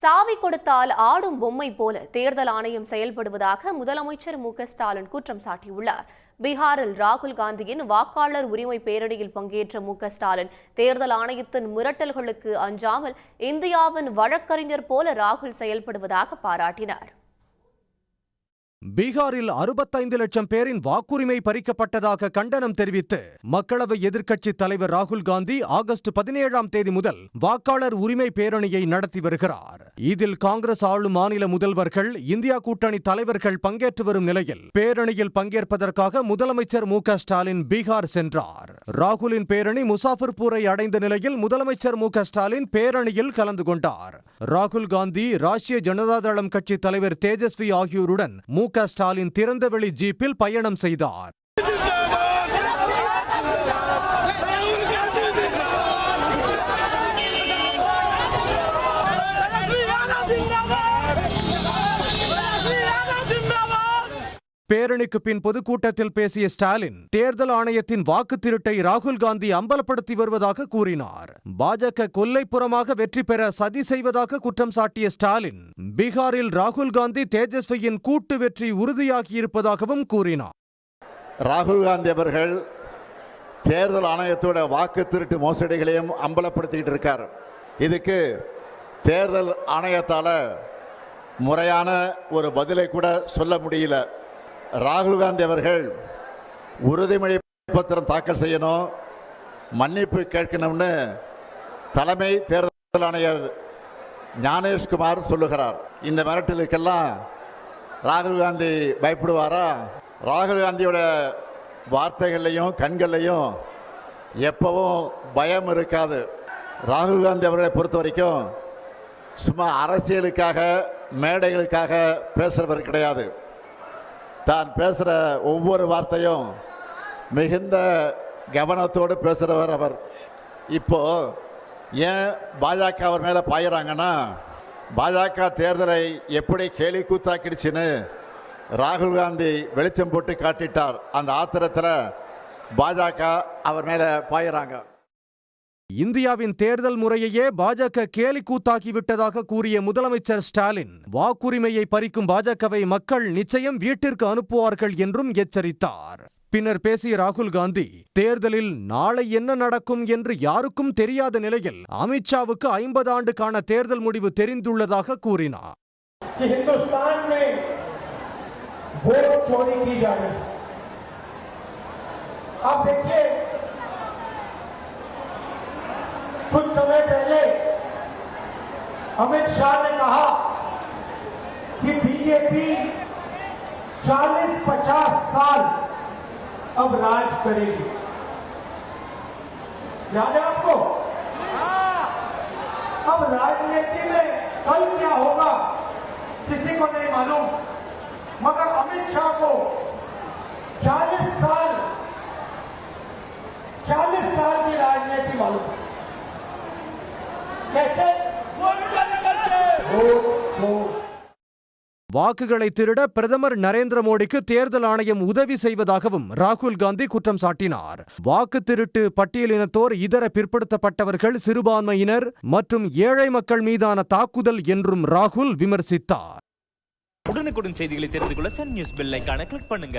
சாவி கொடுத்தால் ஆடும் பொம்மை போல தேர்தல் ஆணையம் செயல்படுவதாக முதலமைச்சர் மு.க.ஸ்டாலின் குற்றம் சாட்டியுள்ளார். பீகாரில் ராகுல் காந்தியின் வாக்காளர் உரிமை பேரணியில் பங்கேற்ற மு.க.ஸ்டாலின் தேர்தல் ஆணையத்தின் மிரட்டல்களுக்கு அஞ்சாமல் இந்தியாவின் வழக்கறிஞர் போல ராகுல் செயல்படுவதாக பாராட்டினார். பீகாரில் 65 லட்சம் பேரின் வாக்குரிமை பறிக்கப்பட்டதாக கண்டனம் தெரிவித்து மக்களவை எதிர்க்கட்சித் தலைவர் ராகுல் காந்தி ஆகஸ்ட் 17ஆம் தேதி முதல் வாக்காளர் உரிமை பேரணியை நடத்தி வருகிறார். இதில் காங்கிரஸ் ஆளும் மாநில முதல்வர்கள், இந்தியா கூட்டணி தலைவர்கள் பங்கேற்று வரும் நிலையில் பேரணியில் பங்கேற்பதற்காக முதலமைச்சர் மு.க.ஸ்டாலின் பீகார் சென்றார். ராகுலின் பேரணி முசாஃபர்பூரை அடைந்த நிலையில் முதலமைச்சர் மு.க.ஸ்டாலின் பேரணியில் கலந்து கொண்டார். ராகுல் காந்தி, ராஷ்டிரிய ஜனதா தளம் கட்சி தலைவர் தேஜஸ்வி ஆகியோருடன் மு.க.ஸ்டாலின் திறந்தவெளி ஜீப்பில் பயணம் செய்தார். பேரணிக்கு பின் பொதுக்கூட்டத்தில் பேசிய ஸ்டாலின், தேர்தல் ஆணையத்தின் வாக்கு திருட்டை ராகுல் காந்தி அம்பலப்படுத்தி வருவதாக கூறினார். பாஜக கொல்லைப்புறமாக வெற்றி பெற சதி செய்வதாக குற்றம் சாட்டிய ஸ்டாலின், பீகாரில் ராகுல் காந்தி தேஜஸ்வியின் கூட்டு வெற்றி உறுதியாகியிருப்பதாகவும் கூறினார். ராகுல் காந்தி அவர்கள் தேர்தல் ஆணையத்தோட வாக்கு திருட்டு மோசடிகளையும் அம்பலப்படுத்திக்கிட்டு இருக்கார். இதுக்கு தேர்தல் ஆணையத்தால முறையான ஒரு பதிலை கூட சொல்ல முடியல. ராகுல் காந்தி அவர்கள் உறுதிமொழி பத்திரம் தாக்கல் செய்யணும், மன்னிப்பு கேட்கணும்னு தலைமை தேர்தல் ஆணையர் ஞானேஷ்குமார் சொல்லுகிறார். இந்த மிரட்டலுக்கெல்லாம் ராகுல் காந்தி பயப்படுவாரா? ராகுல் காந்தியோட வார்த்தைகள்லையும் கண்கள்லையும் எப்பவும் பயம் இருக்காது. ராகுல் காந்தி அவர்களை பொறுத்த வரைக்கும் சும்மா அரசியலுக்காக, மேடைகளுக்காக பேசுறவர் கிடையாது. தான் பேசுகிற ஒவ்வொரு வார்த்தையும் மிகுந்த கவனத்தோடு பேசுகிறவர் அவர். இப்போ ஏன் பாஜக அவர் மேலே பாயிறாங்கன்னா, பாஜக தேர்தலை எப்படி கேலி கூத்தாக்கிடுச்சுன்னு ராகுல் காந்தி வெளிச்சம் போட்டு காட்டிட்டார். அந்த ஆத்திரத்தில் பாஜக அவர் மேலே பாயிறாங்க. இந்தியாவின் தேர்தல் முறையையே பாஜக கேலி கூத்தாக்கிவிட்டதாக கூறிய முதலமைச்சர் ஸ்டாலின், வாக்குரிமையை பறிக்கும் பாஜகவை மக்கள் நிச்சயம் வீட்டிற்கு அனுப்புவார்கள் என்றும் எச்சரித்தார். பின்னர் பேசிய ராகுல் காந்தி, தேர்தலில் நாளை என்ன நடக்கும் என்று யாருக்கும் தெரியாத நிலையில் அமித்ஷாவுக்கு 50 ஆண்டுக்கான தேர்தல் முடிவு தெரிந்துள்ளதாக கூறினார். कुछ समय पहले अमित शाह ने कहा कि बीजेपी 40-50 साल अब राज करेगी। याद है आपको? अब राजनीति में कल क्या होगा किसी को नहीं मालूम, मगर अमित शाह को 40 साल की राजनीति मालूम। வாக்குகளை திருட பிரதமர் நரேந்திர மோடிக்கு தேர்தல் ஆணையம் உதவி செய்வதாகவும் ராகுல் காந்தி குற்றம் சாட்டினார். வாக்கு திருட்டு பட்டியலினத்தோர், இதர பிற்படுத்தப்பட்டவர்கள், சிறுபான்மையினர் மற்றும் ஏழை மக்கள் மீதான தாக்குதல் என்றும் ராகுல் விமர்சித்தார். உடனுக்குடன் செய்திகளை தெரிந்து கொள்ள சன் நியூஸ் பெல் ஐகானை கிளிக் பண்ணுங்க.